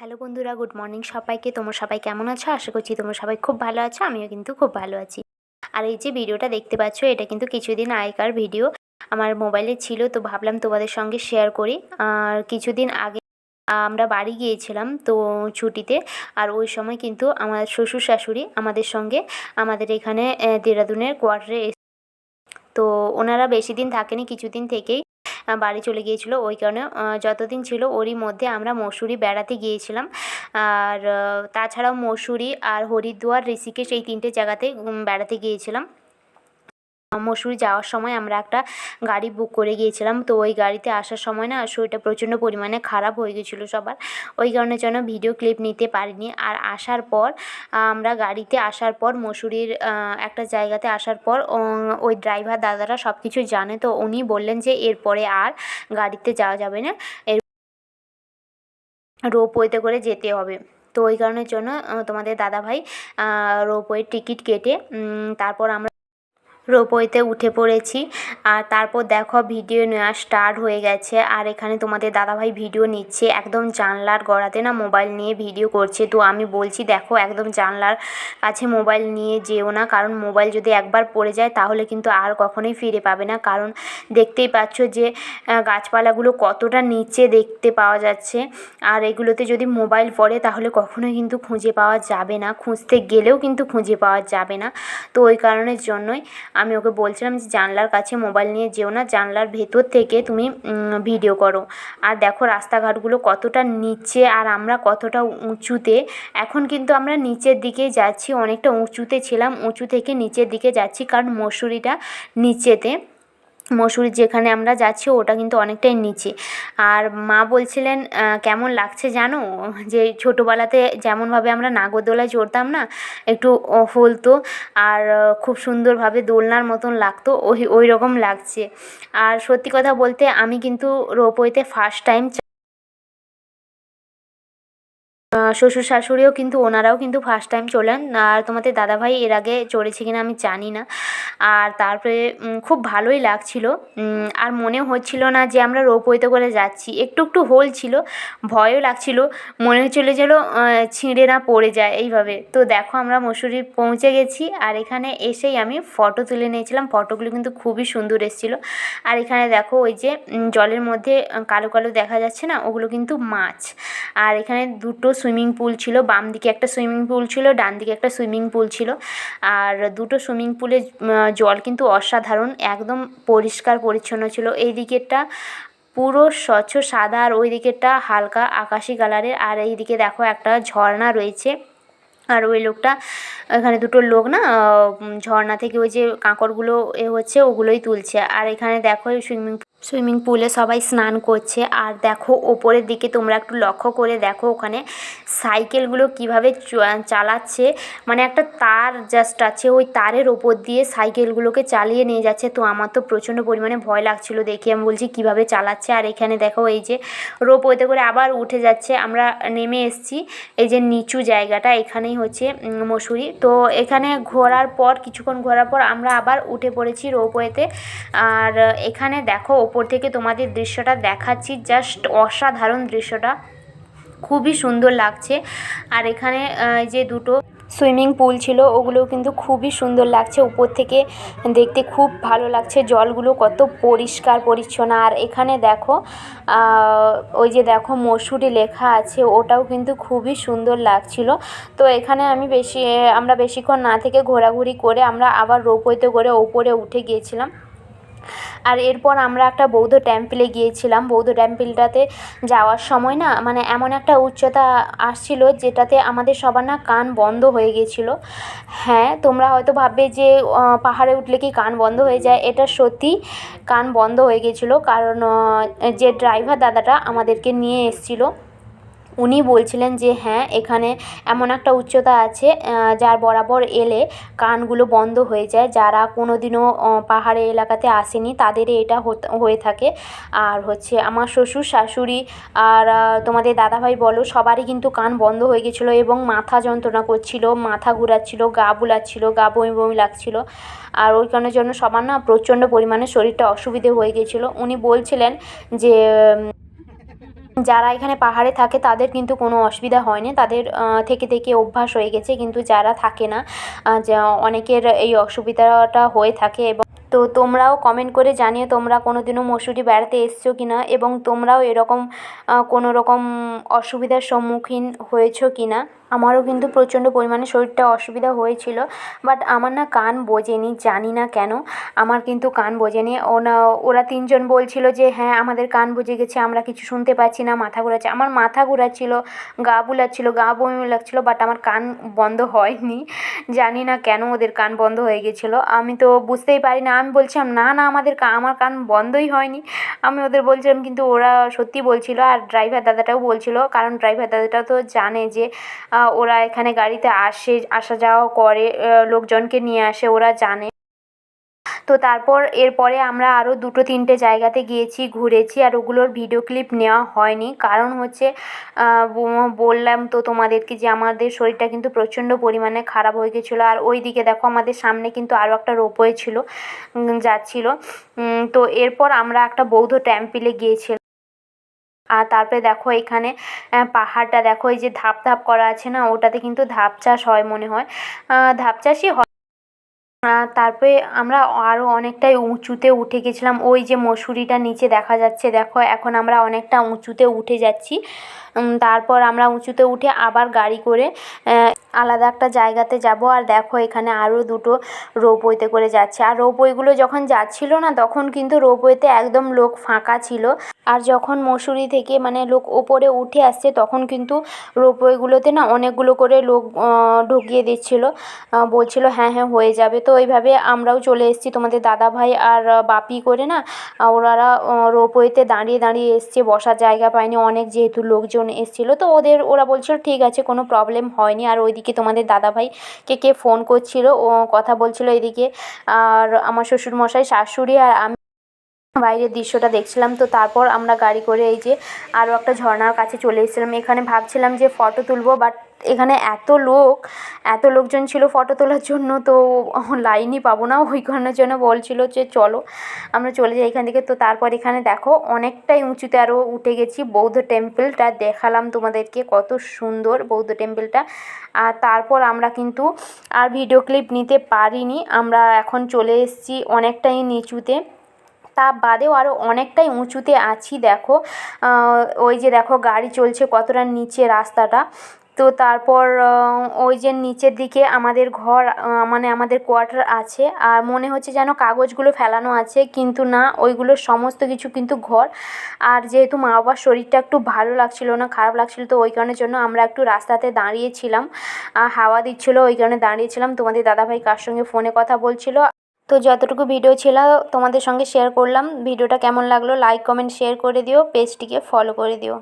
Hello বন্ধুরা, good morning সবাইকে। তোমরা সবাই কেমন আছো? আশা করছি তোমরা সবাই খুব ভালো আছো। আমিও কিন্তু খুব ভালো আছি। আর এই যে ভিডিওটা দেখতে পাচ্ছ, এটা কিন্তু কিছুদিন আগেকার ভিডিও আমার মোবাইলে ছিল, তো ভাবলাম তোমাদের সঙ্গে শেয়ার করি। আর কিছুদিন আগে আমরা বাড়ি গিয়েছিলাম তো ছুটিতে। আর ওই সময় কিন্তু আমার শ্বশুর শাশুড়ি আমাদের সঙ্গে আমাদের এখানে দেরাদুনের কোয়ার্টারে তো ওনারা বেশি দিন থাকেনি, কিছুদিন থেকেই বাড়ি চলে গিয়েছিলো। ওই কারণে যতদিন ছিল ওরই মধ্যে আমরা মসুরি বেড়াতে গিয়েছিলাম। আর তাছাড়াও মসুরি আর হরিদ্বার, ঋষিকেশ এই 3টে জায়গাতে বেড়াতে গিয়েছিলাম। মসুরি যাওয়ার সময় আমরা একটা গাড়ি বুক করে গিয়েছিলাম। তো ওই গাড়িতে আসার সময় না শরীরটা প্রচণ্ড পরিমাণে খারাপ হয়ে গেছিলো সবার। ওই কারণের জন্য ভিডিও ক্লিপ নিতে পারিনি। আর আসার পর আমরা গাড়িতে আসার পর মসুরির একটা জায়গাতে আসার পর ওই ড্রাইভার দাদারা সব কিছু জানে, তো উনি বললেন যে এরপরে আর গাড়িতে যাওয়া যাবে না, রোপওয়েতে করে যেতে হবে। তো ওই কারণের জন্য তোমাদের দাদাভাই রোপওয়ের টিকিট কেটে তারপর আমরা রোপওয়েতে উঠে পড়েছি। আর তারপর দেখো ভিডিও নেওয়া স্টার্ট হয়ে গেছে। আর এখানে তোমাদের দাদাভাই ভিডিও নিচ্ছে, একদম জানলার গড়াতে না মোবাইল নিয়ে ভিডিও করছে। তো আমি বলছি দেখো একদম জানলার কাছে মোবাইল নিয়ে যেও না, কারণ মোবাইল যদি একবার পড়ে যায় তাহলে কিন্তু আর কখনোই ফিরে পাবে না। কারণ দেখতেই পাচ্ছ যে গাছপালাগুলো কতটা নিচে দেখতে পাওয়া যাচ্ছে। আর এগুলোতে যদি মোবাইল পড়ে তাহলে কখনোই কিন্তু খুঁজে পাওয়া যাবে না, খুঁজতে গেলেও কিন্তু খুঁজে পাওয়া যাবে না। তো ওই কারণের জন্যই আমি ওকে বলছিলাম যে জানলার কাছে মোবাইল নিয়ে যেও না, জানলার ভেতর থেকে তুমি ভিডিও করো। আর দেখো রাস্তাঘাটগুলো কতটা নিচে আর আমরা কতটা উঁচুতে। এখন কিন্তু আমরা নিচের দিকেই যাচ্ছি, অনেকটা উঁচুতে ছিলাম, উঁচু থেকে নিচের দিকে যাচ্ছি, কারণ মসুরিটা নিচেতে। মসুরি যেখানে আমরা যাচ্ছি ওটা কিন্তু অনেকটাই নিচে। আর মা বলছিলেন কেমন লাগছে জানো, যে ছোটোবেলাতে যেমনভাবে আমরা নাগরদোলায় চড়তাম না, একটু হলতো আর খুব সুন্দরভাবে দোলনার মতন লাগতো, ওই রকম লাগছে। আর সত্যি কথা বলতে আমি কিন্তু রোপওয়েতে ফার্স্ট টাইম। শ্বশুর শাশুড়িও কিন্তু ওনারাও কিন্তু ফার্স্ট টাইম চড়লেন। আর তোমাদের দাদাভাই এর আগে চড়েছে কিনা আমি জানি না। আর তারপরে খুব ভালোই লাগছিল। আর মনে হচ্ছিল না যে আমরা রোপওয়েতে করে যাচ্ছি, একটু একটু হোল ছিল, ভয়ও লাগছিল, মনে হচ্ছিল যেন ছিঁড়ে না পড়ে যায় এইভাবে। তো দেখো আমরা মসুরি পৌঁছে গেছি। আর এখানে এসেই আমি ফটো তুলে নিয়েছিলাম, ফটোগুলো কিন্তু খুবই সুন্দর এসেছিলো। আর এখানে দেখো ওই যে জলের মধ্যে কালো কালো দেখা যাচ্ছে না, ওগুলো কিন্তু মাছ। আর এখানে দুটো সুইমিং পুল ছিল, বাম দিকে একটা সুইমিং পুল ছিল, ডান দিকে একটা সুইমিং পুল ছিল। আর দুটো সুইমিং পুলের জল কিন্তু অসাধারণ, একদম পরিষ্কার পরিচ্ছন্ন ছিল। এই দিকেরটা পুরো স্বচ্ছ সাদা আর ওই দিকেরটা হালকা আকাশি কালারের। আর এই দিকে দেখো একটা ঝর্ণা রয়েছে। আর ওই লোকটা, এখানে দুটো লোক না ঝর্ণা থেকে ওই যে কাঁকড়গুলো হচ্ছে ওগুলোই তুলছে। আর এখানে দেখো সুইমিং পুলে সবাই স্নান করছে। আর দেখো ওপরের দিকে তোমরা একটু লক্ষ্য করে দেখো ওখানে সাইকেলগুলো কিভাবে চালাচ্ছে, মানে একটা তার জাস্ট আছে, ওই তারের ওপর দিয়ে সাইকেলগুলোকে চালিয়ে নিয়ে যাচ্ছে। তো আমার তো প্রচণ্ড পরিমাণে ভয় লাগছিল দেখে, আমি বলছি কীভাবে চালাচ্ছে। আর এখানে দেখো এই যে রোপওয়েতে করে আবার উঠে যাচ্ছে, আমরা নেমে এসেছি এই যে নিচু জায়গাটা, এখানেই হচ্ছে মসুরি। তো এখানে ঘোরার পর কিছুক্ষণ ঘোরার পর আমরা আবার উঠে পড়েছি রোপওয়েতে। আর এখানে দেখো ওপর থেকে তোমাদের দৃশ্যটা দেখাচ্ছি, জাস্ট অসাধারণ দৃশ্যটা, খুবই সুন্দর লাগছে। আর এখানে যে দুটো সুইমিং পুল ছিল ওগুলোও কিন্তু খুবই সুন্দর লাগছে, উপর থেকে দেখতে খুব ভালো লাগছে, জলগুলো কত পরিষ্কার পরিচ্ছন্ন। আর এখানে দেখো ওই যে দেখো মসুরি লেখা আছে, ওটাও কিন্তু খুবই সুন্দর লাগছিল। তো এখানে আমরা বেশিক্ষণ না থেকে ঘোরাঘুরি করে আমরা আবার রোপওয়েতে করে ওপরে উঠে গিয়েছিলাম। আর এরপর আমরা একটা বৌদ্ধ টেম্পলে গিয়েছিলাম। বৌদ্ধ টেম্পলটাতে যাওয়ার সময় না মানে এমন একটা উচ্চতা আসছিল যেটাতে আমাদের সবার না কান বন্ধ হয়ে গিয়েছিলো। হ্যাঁ, তোমরা হয়তো ভাববে যে পাহাড়ে উঠলে কি কান বন্ধ হয়ে যায়, এটা সত্যি কান বন্ধ হয়ে গিয়েছিলো। কারণ যে ড্রাইভার দাদাটা আমাদেরকে নিয়ে এসেছিলো উনি বলছিলেন যে হ্যাঁ, এখানে এমন একটা উচ্চতা আছে যার বরাবর এলে কানগুলো বন্ধ হয়ে যায়, যারা কোনো দিনও পাহাড়ি এলাকাতে আসেনি তাদের এটা হয়ে থাকে। আর হচ্ছে আমার শ্বশুর শাশুড়ি আর তোমাদের দাদাভাই বলো সবারই কিন্তু কান বন্ধ হয়ে গেছিলো এবং মাথা যন্ত্রণা করছিল, মাথা ঘোরাচ্ছিল, গা বুলাচ্ছিল, গা বমি বমি লাগছিল। আর ওই কারণের জন্য সবার না প্রচণ্ড পরিমাণে শরীরটা অসুবিধে হয়ে গেছিলো। উনি বলছিলেন যে যারা এখানে পাহাড়ে থাকে তাদের কিন্তু কোনো অসুবিধা হয় না, তাদের থেকে থেকে অভ্যাস হয়ে গেছে, কিন্তু যারা থাকে না যা অনেকের এই অসুবিধাটা হয়ে থাকে। এবং তো তোমরাও কমেন্ট করে জানিও তোমরা কোনো দিনও মসুরি বেড়াতে এসছো কি না, এবং তোমরাও এরকম কোনো রকম অসুবিধার সম্মুখীন হয়েছো কি না। আমারও কিন্তু প্রচণ্ড পরিমাণে শরীরটা অসুবিধা হয়েছিল, বাট আমার না কান বোঝেনি, জানি না কেন আমার কিন্তু কান বোঝেনি। ওরা তিনজন বলছিল যে হ্যাঁ আমাদের কান বুজে গেছে, আমরা কিছু শুনতে পাচ্ছি না, মাথা ঘোরাচ্ছে। আমার মাথা ঘোরাচ্ছিল, গা বুলাচ্ছিল, গা বমি লাগছিল, বাট আমার কান বন্ধ হয়নি। জানি না কেন ওদের কান বন্ধ হয়ে গেছিলো, আমি তো বুঝতেই পারি না। আমি বলছিলাম না না আমার কান বন্ধই হয়নি, আমি ওদের বলছিলাম, কিন্তু ওরা সত্যি বলছিল। আর ড্রাইভার দাদাটাও বলছিল, কারণ ড্রাইভার দাদাটাও তো জানে যে ওরা এখানে গাড়িতে আসা যাওয়া করে, লোকজনকে নিয়ে আসে, ওরা জানে। তো তারপর এরপরে আমরা আরও 2-3টে জায়গাতে গিয়েছি, ঘুরেছি, আর ওগুলোর ভিডিও ক্লিপ নেওয়া হয়নি। কারণ হচ্ছে বললাম তো তোমাদেরকে যে আমাদের শরীরটা কিন্তু প্রচণ্ড পরিমাণে খারাপ হয়ে গেছিলো। আর ওই দিকে দেখো আমাদের সামনে কিন্তু আরও একটা রোপওয়ে ছিল, যাচ্ছিলো। তো এরপর আমরা একটা বৌদ্ধ টেম্পলে গিয়েছিলাম। আর তারপরে দেখো এখানে পাহাড়টা দেখো, এই যে ধাপ ধাপ করা আছে না, ওটাতে কিন্তু ধাপ চাষ হয় মনে হয়, ধাপ চাষই হয়। তারপরে আমরা আরও অনেকটাই উঁচুতে উঠে গেছিলাম, ওই যে মসুরিটা নিচে দেখা যাচ্ছে দেখো, এখন আমরা অনেকটা উঁচুতে উঠে যাচ্ছি। তারপর আমরা উঁচুতে উঠে আবার গাড়ি করে আলাদা একটা জায়গাতে যাব। আর দেখো এখানে আরও 2টো রোপওয়েতে করে যাচ্ছে। আর রোপওয়েগুলো যখন যাচ্ছিলো না, তখন কিন্তু রোপওয়েতে একদম লোক ফাঁকা ছিল। আর যখন মসুরি থেকে মানে লোক ওপরে উঠে আসছে, তখন কিন্তু রোপওয়েগুলোতে না অনেকগুলো করে লোক ঢুকিয়ে দিচ্ছিলো, বলছিল হ্যাঁ হ্যাঁ হয়ে যাবে। তো ওইভাবে আমরাও চলে এসেছি তোমাদের দাদাভাই আর বাপি করে না, ওনারা রোপওয়েতে দাঁড়িয়ে দাঁড়িয়ে এসছে, বসার জায়গা পায়নি অনেক, যেহেতু লোকজন এসেছিলো। তো ওরা বলছিল ঠিক আছে, কোনো প্রবলেম হয়নি। আর ওইদিকে তোমাদের দাদাভাইকে কে ফোন করছিল, ও কথা বলছিল এদিকে, আর আমার শ্বশুরমশাই, শাশুড়ি আর আমি বাইরের দৃশ্যটা দেখছিলাম। তো তারপর আমরা গাড়ি করে এই যে আরও একটা ঝর্ণার কাছে চলে এসেছিলাম। এখানে ভাবছিলাম যে ফটো তুলবো, বাট এখানে এত লোকজন ছিল ফটো তোলার জন্য, তো লাইনই পাবো না, ওই কারণের জন্য বলছিল যে চলো আমরা চলে যাই এখান থেকে। তো তারপর এখানে দেখো অনেকটাই উঁচুতে আরও উঠে গেছি, বৌদ্ধ টেম্পলটা দেখালাম তোমাদেরকে, কত সুন্দর বৌদ্ধ টেম্পলটা। আর তারপর আমরা কিন্তু আর ভিডিও ক্লিপ নিতে পারিনি, আমরা এখন চলে এসেছি অনেকটাই নিচুতে। তা বাদেও আরও অনেকটাই উঁচুতে আছি দেখো, ওই যে দেখো গাড়ি চলছে কতটা নিচে রাস্তাটা। তো তারপর ওই যে নিচের দিকে আমাদের ঘর, মানে আমাদের কোয়ার্টার আছে, আর মনে হচ্ছে যেন কাগজগুলো ফেলানো আছে, কিন্তু না, ওইগুলো সমস্ত কিছু কিন্তু ঘর। আর যেহেতু মা বাবার শরীরটা একটু ভালো লাগছিল না, খারাপ লাগছিল, তো ওই কারণের জন্য আমরা একটু রাস্তাতে দাঁড়িয়েছিলাম, হাওয়া দিচ্ছিলো, ওই কারণে দাঁড়িয়েছিলাম। তোমাদের দাদাভাই কার সঙ্গে ফোনে কথা বলছিল। তো যতটুকু ভিডিও ছিল তোমাদের সঙ্গে শেয়ার করলাম। ভিডিওটা কেমন লাগলো লাইক কমেন্ট শেয়ার করে দিও, পেজটিকে ফলো করে দিও।